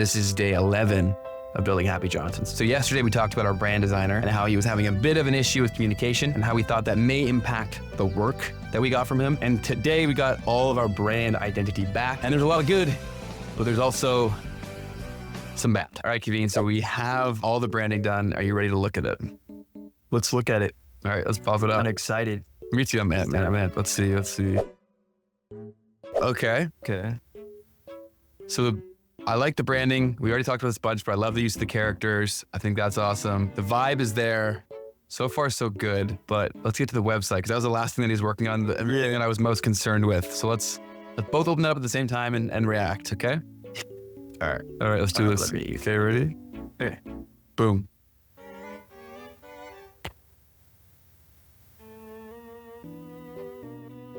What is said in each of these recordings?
This is day 11 of building Happy Johnsons. So yesterday we talked about our brand designer and how he was having a bit of an issue with communication and how we thought that may impact the work that we got from him. And today we got all of our brand identity back. And there's a lot of good, but there's also some bad. All right, Kevin, so we have all the branding done. Are you ready to look at it? Let's look at it. All right, let's pop it up. I'm excited. Me too, man. Let's see. Okay. So I like the branding. We already talked about this bunch, but I love the use of the characters. I think that's awesome. The vibe is there. So far, so good. But let's get to the website, because that was the last thing that he's working on, everything that I was most concerned with. So let's both open it up at the same time and react, okay? All right, let's do this. Okay, ready? Okay. Boom.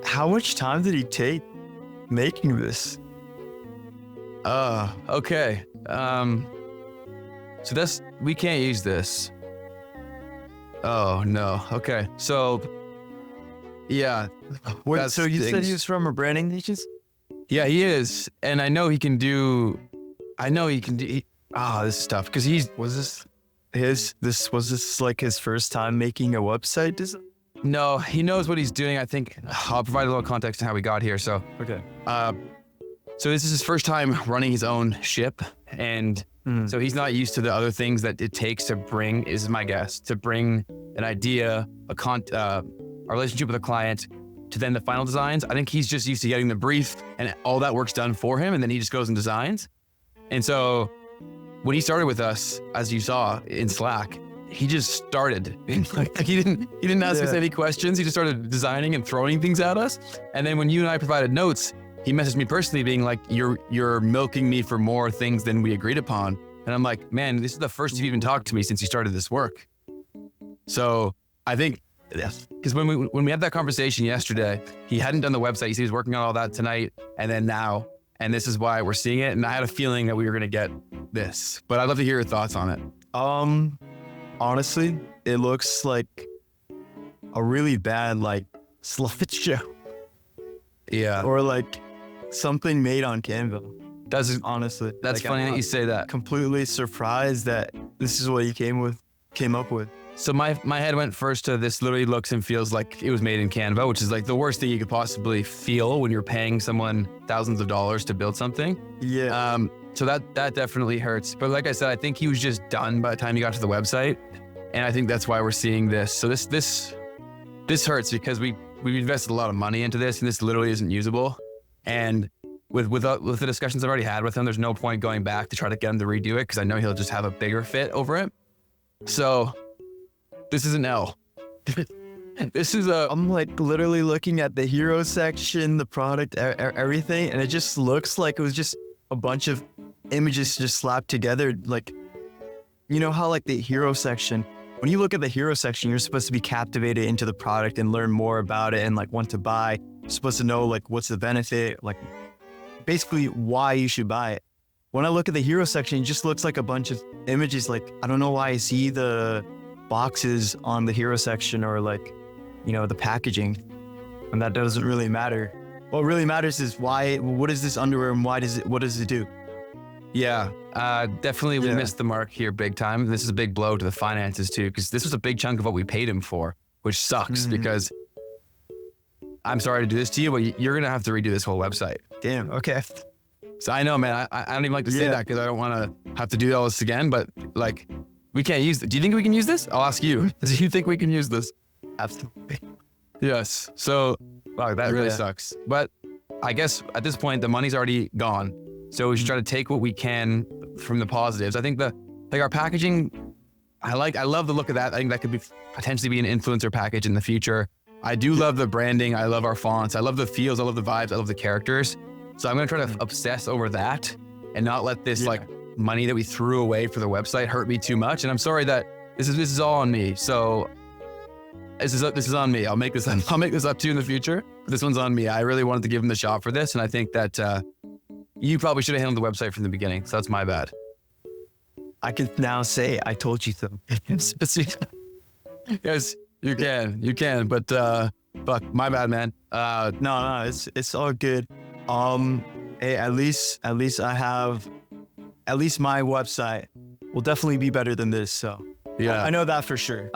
How much time did he take making this? Okay. So we can't use this. Oh no. Okay. So yeah. Wait, so you said he was from a branding agency? Yeah, he is. And I know he can do, this is tough because was this like his first time making a website design? No, he knows what he's doing. I think I'll provide a little context on how we got here. So, okay. So this is his first time running his own ship, and so he's not used to the other things that it takes to bring, is my guess, to bring an idea, a relationship with a client, to then the final designs. I think he's just used to getting the brief and all that work's done for him, and then he just goes and designs. And so when he started with us, as you saw in Slack, he just started. Like he didn't ask us any questions. He just started designing and throwing things at us. And then when you and I provided notes, he messaged me personally being like, you're milking me for more things than we agreed upon. And I'm like, man, this is the first you've even talked to me since you started this work. So I think, because when we had that conversation yesterday, he hadn't done the website. He said he was working on all that tonight and then now, and this is why we're seeing it. And I had a feeling that we were going to get this, but I'd love to hear your thoughts on it. Honestly, it looks like a really bad slideshow. Yeah. Or like something made on Canva. Honestly. That's funny that you say that. Completely surprised that this is what he came up with. So my head went first to this literally looks and feels like it was made in Canva, which is like the worst thing you could possibly feel when you're paying someone thousands of dollars to build something. Yeah. So that definitely hurts. But like I said, I think he was just done by the time he got to the website. And I think that's why we're seeing this. So this hurts because we've invested a lot of money into this, and this literally isn't usable. And with the discussions I've already had with him, there's no point going back to try to get him to redo it because I know he'll just have a bigger fit over it. So this is an L. I'm like literally looking at the hero section, the product, everything, and it just looks like it was just a bunch of images just slapped together. Like, you know how like the hero section, when you look at the hero section, you're supposed to be captivated into the product and learn more about it and like want to buy. You're supposed to know like what's the benefit, like basically why you should buy it. When I look at the hero section, it just looks like a bunch of images. Like, I don't know why I see the boxes on the hero section or like, the packaging, and that doesn't really matter. What really matters is what is this underwear and what does it do? Yeah, definitely we missed the mark here big time. This is a big blow to the finances too, because this was a big chunk of what we paid him for, which sucks because I'm sorry to do this to you, but you're going to have to redo this whole website. Damn, okay. So I know, man, I don't even like to say that because I don't want to have to do all this again, but like, we can't use it. Do you think we can use this? I'll ask you. Do you think we can use this? Absolutely. Yes. So, wow, that really sucks. But I guess at this point, the money's already gone. So we should try to take what we can from the positives. I think our packaging, I love the look of that. I think that could potentially be an influencer package in the future. I do love the branding. I love our fonts. I love the feels. I love the vibes. I love the characters. So I'm going to try to obsess over that and not let this money that we threw away for the website hurt me too much. And I'm sorry that this is all on me. So this is on me. I'll make this up to you in the future. But this one's on me. I really wanted to give him the shot for this. And I think that you probably should have handled the website from the beginning. So that's my bad. I can now say I told you so. Yes, you can. But fuck, my bad, man. No, it's all good. Hey, at least I have at least my website will definitely be better than this. So Yeah. I know that for sure.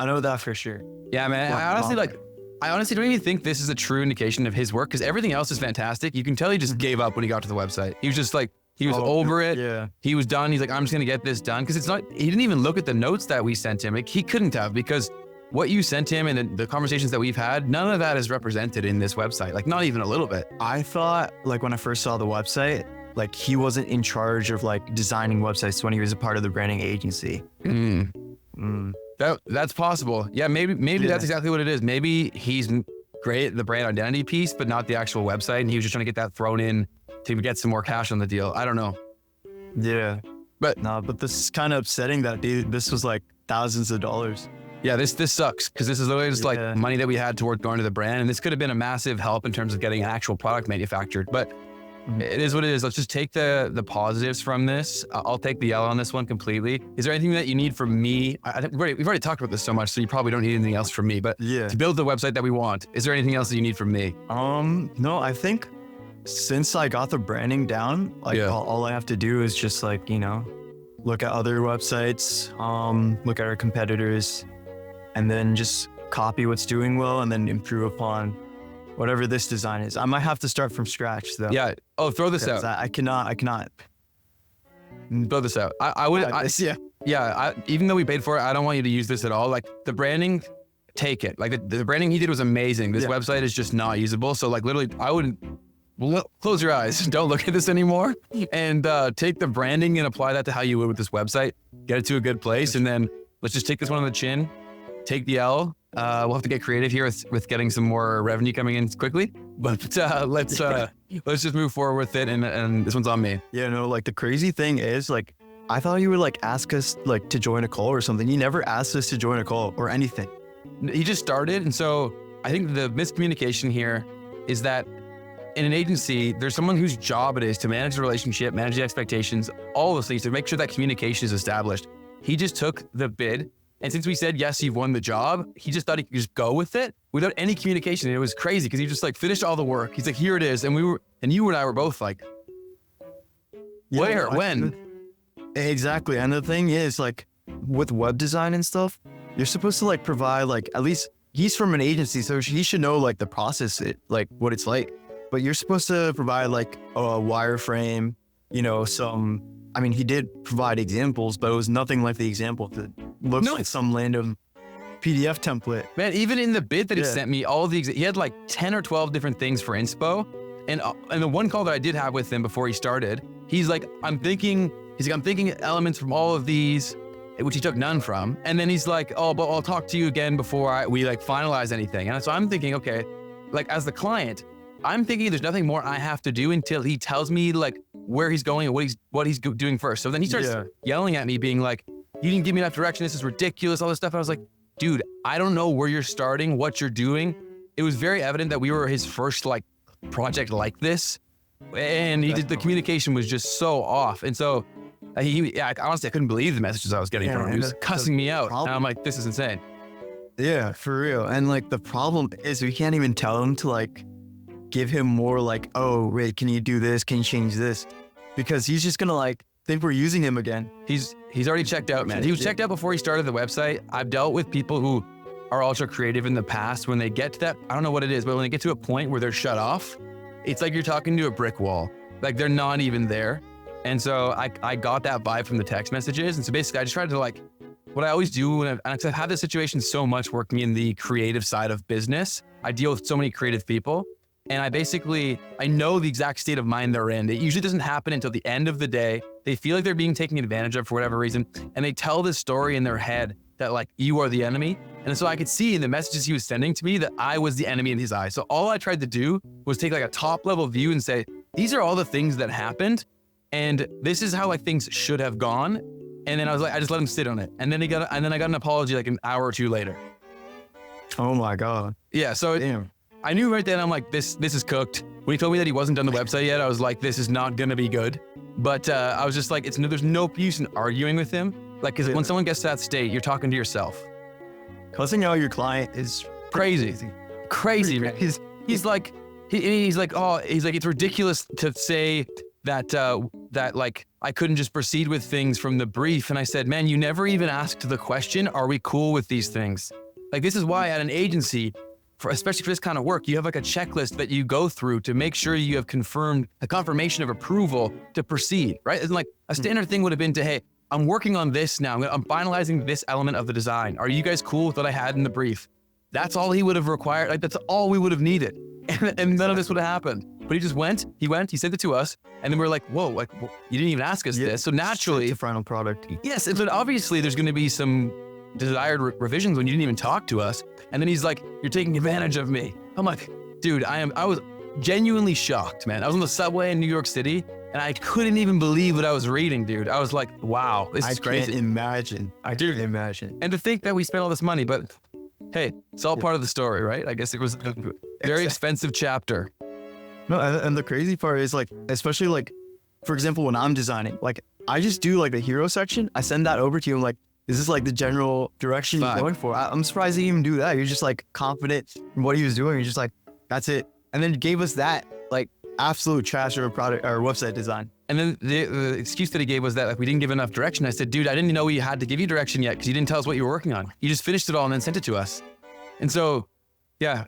Yeah, man. I honestly don't even think this is a true indication of his work because everything else is fantastic. You can tell he just gave up when he got to the website. He was just like, he was over it. Yeah. He was done. He's like, I'm just going to get this done. Because he didn't even look at the notes that we sent him. Like, he couldn't have because what you sent him and the conversations that we've had, none of that is represented in this website. Like, not even a little bit. I thought, like, when I first saw the website, like, he wasn't in charge of, like, designing websites when he was a part of the branding agency. That's possible. Yeah, maybe that's exactly what it is. Maybe he's great at the brand identity piece, but not the actual website. And he was just trying to get that thrown in to get some more cash on the deal. I don't know. Yeah. But this is kind of upsetting that this was like thousands of dollars. Yeah, this sucks because this is literally just like money that we had toward going to the brand. And this could have been a massive help in terms of getting an actual product manufactured. But it is what it is. Let's just take the positives from this. I'll take the L on this one completely. Is there anything that you need from me? I think we've already talked about this so much, so you probably don't need anything else from me. But to build the website that we want, is there anything else that you need from me? No, I think since I got the branding down, like all I have to do is just like, look at other websites, look at our competitors, and then just copy what's doing well and then improve upon whatever this design is. I might have to start from scratch though. Yeah. Oh, throw this out. I cannot. Throw this out. I would. Even though we paid for it, I don't want you to use this at all. Like the branding, take it. Like the branding he did was amazing. This website is just not usable. So like literally, I wouldn't. Close your eyes. Don't look at this anymore. And take the branding and apply that to how you would with this website. Get it to a good place, and then let's just take this one on the chin. Take the L. We'll have to get creative here with getting some more revenue coming in quickly. But let's just move forward with it. And this one's on me. Yeah, no, like the crazy thing is like, I thought you would like ask us like to join a call or something. You never asked us to join a call or anything. He just started. And so I think the miscommunication here is that in an agency, there's someone whose job it is to manage the relationship, manage the expectations, all those things to make sure that communication is established. He just took the bid. And since we said, yes, you've won the job, he just thought he could just go with it without any communication. And it was crazy because he just like finished all the work. He's like, here it is. And you and I were both like, where, when? Exactly. And the thing is like with web design and stuff, you're supposed to like provide like, at least he's from an agency, so he should know like the process, like what it's like. But you're supposed to provide like a wireframe, he did provide examples, but it was nothing like the example that looks like some random PDF template. Man, even in the bid that he sent me, he had like 10 or 12 different things for inspo. And the one call that I did have with him before he started, he's like, I'm thinking elements from all of these, which he took none from. And then he's like, oh, but I'll talk to you again before we like finalize anything. And so I'm thinking, okay, like as the client, I'm thinking there's nothing more I have to do until he tells me like where he's going and what he's doing first. So then he starts yelling at me being like, you didn't give me enough direction. This is ridiculous. All this stuff. I was like, dude, I don't know where you're starting, what you're doing. It was very evident that we were his first like project like this. And the communication was just so off. And so honestly, I couldn't believe the messages I was getting from him. He was cussing me out. And I'm like, this is insane. Yeah, for real. And like the problem is we can't even tell him to like give him more like, oh, wait, can you do this? Can you change this? Because he's just gonna like think we're using him again. He's already checked out, man. He was checked out before he started the website. I've dealt with people who are ultra creative in the past. When they get to that, I don't know what it is, but when they get to a point where they're shut off, it's like you're talking to a brick wall. Like they're not even there. And so I got that vibe from the text messages. And so basically I just tried to like, what I always do and I've had this situation so much working in the creative side of business. I deal with so many creative people. And I know the exact state of mind they're in. It usually doesn't happen until the end of the day. They feel like they're being taken advantage of for whatever reason. And they tell this story in their head that like, you are the enemy. And so I could see in the messages he was sending to me that I was the enemy in his eyes. So all I tried to do was take like a top level view and say, these are all the things that happened. And this is how like things should have gone. And then I was like, I just let him sit on it. And then I got an apology like an hour or two later. Oh my God. Yeah. So damn. I knew right then, I'm like, this is cooked. When he told me that he wasn't done the website yet, I was like, this is not going to be good. But I was just like, there's no use in arguing with him. Like, because when someone gets to that state, you're talking to yourself. Cussing out your client is crazy, man. He's like, it's ridiculous to say that that like I couldn't just proceed with things from the brief. And I said, man, you never even asked the question, are we cool with these things? Like, this is why at an agency, especially for this kind of work, you have like a checklist that you go through to make sure you have confirmed a confirmation of approval to proceed, right? And like a standard thing would have been to, hey, I'm working on this now. I'm finalizing this element of the design. Are you guys cool with what I had in the brief? That's all he would have required. Like, that's all we would have needed. And none of this would have happened. But he just went, he sent it to us. And then we're like, whoa, like, you didn't even ask us this. So naturally, it's a final product. Yes, but obviously there's going to be some desired revisions when you didn't even talk to us. And then he's like, you're taking advantage of me. I'm like, dude, I was genuinely shocked, man. I was on the subway in New York City and I couldn't even believe what I was reading, dude. I was like, wow, this is crazy. I can't imagine. And to think that we spent all this money, but hey, it's all part of the story, right? I guess it was a very expensive chapter. No, and the crazy part is like, especially like, for example, when I'm designing, like I just do like the hero section. I send that over to you. I'm like, is this like the general direction you're going for? I'm surprised he didn't even do that. You're just like confident in what he was doing. You're just like, that's it. And then gave us that like absolute trash of a product or website design. And then the excuse that he gave was that like we didn't give enough direction. I said, dude, I didn't know we had to give you direction yet because you didn't tell us what you were working on. You just finished it all and then sent it to us. And so, yeah,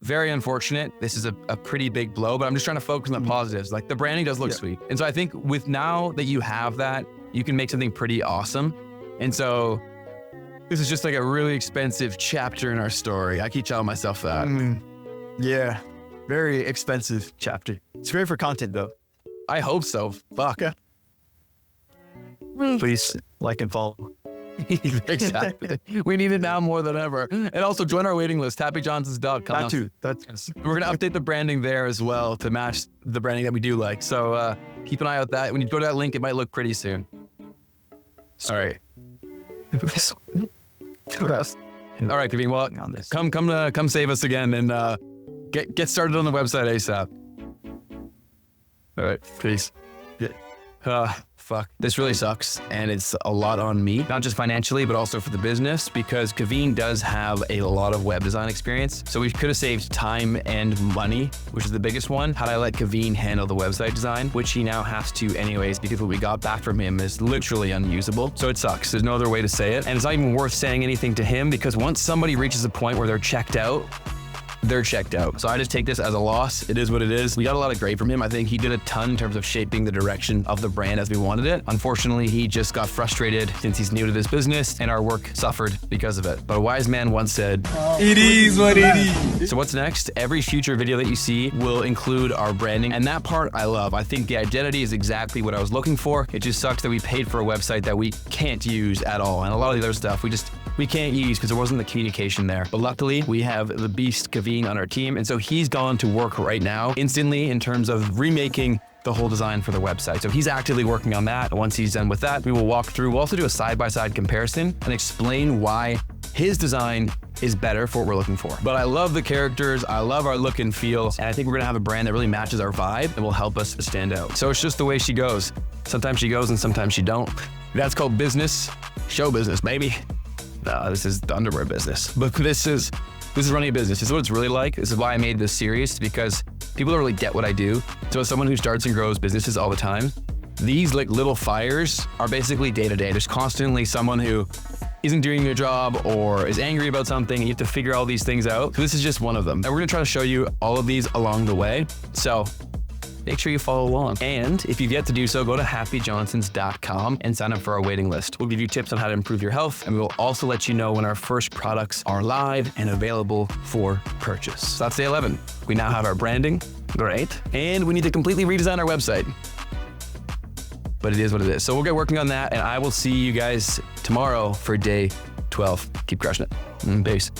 very unfortunate. This is a pretty big blow, but I'm just trying to focus on the positives. Like the branding does look sweet. And so I think with now that you have that, you can make something pretty awesome. And so this is just like a really expensive chapter in our story. I keep telling myself that. Yeah, very expensive chapter. It's great for content though. I hope so. Fuck. Please like and follow. Exactly. We need it now more than ever. And also join our waiting list, happyjohnsons.com. That too. We're going to update the branding there as well to match the branding that we do like. So keep an eye out that. When you go to that link, it might look pretty soon. All right. All right, Kaveen. Well, come save us again and get started on the website ASAP. All right, peace. Fuck. This really sucks, and it's a lot on me, not just financially, but also for the business, because Kaveen does have a lot of web design experience. So we could have saved time and money, which is the biggest one, had I let Kaveen handle the website design, which he now has to anyways, because what we got back from him is literally unusable. So it sucks. There's no other way to say it. And it's not even worth saying anything to him, because once somebody reaches a point where they're checked out, they're checked out. So I just take this as a loss. It is what it is. We got a lot of grade from him. I think he did a ton in terms of shaping the direction of the brand as we wanted it. Unfortunately, he just got frustrated since he's new to this business and our work suffered because of it. But a wise man once said, it is what it is. So what's next? Every future video that you see will include our branding. And that part I love. I think the identity is exactly what I was looking for. It just sucks that we paid for a website that we can't use at all. And a lot of the other stuff we can't use because there wasn't the communication there. But luckily, we have the beast Kaveen on our team. And so he's gone to work right now instantly in terms of remaking the whole design for the website. So he's actively working on that. Once he's done with that, we will walk through. We'll also do a side-by-side comparison and explain why his design is better for what we're looking for. But I love the characters. I love our look and feel. And I think we're gonna have a brand that really matches our vibe and will help us stand out. So it's just the way she goes. Sometimes she goes and sometimes she don't. That's called business, show business, baby. No, this is the underwear business. But this is running a business. This is what it's really like. This is why I made this series, because people don't really get what I do. So as someone who starts and grows businesses all the time, these like little fires are basically day to day. There's constantly someone who isn't doing their job or is angry about something, and you have to figure all these things out. So this is just one of them. And we're gonna try to show you all of these along the way. So make sure you follow along. And if you've yet to do so, go to happyjohnsons.com and sign up for our waiting list. We'll give you tips on how to improve your health, and we will also let you know when our first products are live and available for purchase. So that's day 11. We now have our branding, great, and we need to completely redesign our website. But it is what it is. So we'll get working on that, and I will see you guys tomorrow for day 12. Keep crushing it. Peace.